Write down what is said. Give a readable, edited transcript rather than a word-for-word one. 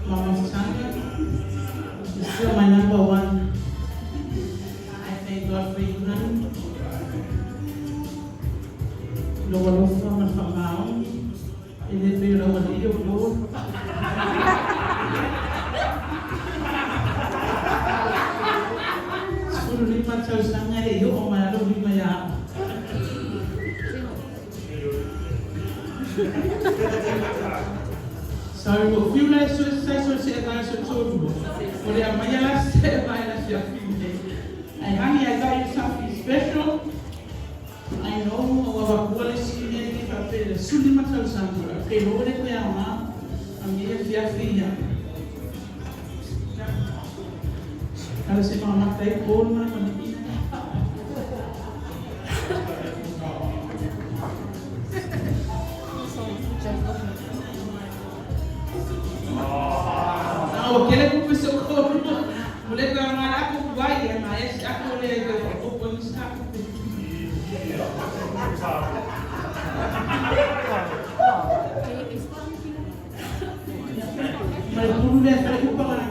Mama Tanya is still my number one. I thank God for you, honey. Lord, from and from now, it is being over to you, Lord. Suruh lima tahun sangat itu orang lalu lima ya. Sorry, but few nights to say so say that I should told you. But I'm my last step by last year. And honey, I got you something special. I know our quality if I pay the Sulima Salsanga. I pay over the Kuyama. I'm here for your fee. Kalau si mama tayo po na manipin na. Ako kailan ko gusto ko. Muli ko ang mga ako buhay. Mayas ako ulit. Open sa ako. May pululit. May upang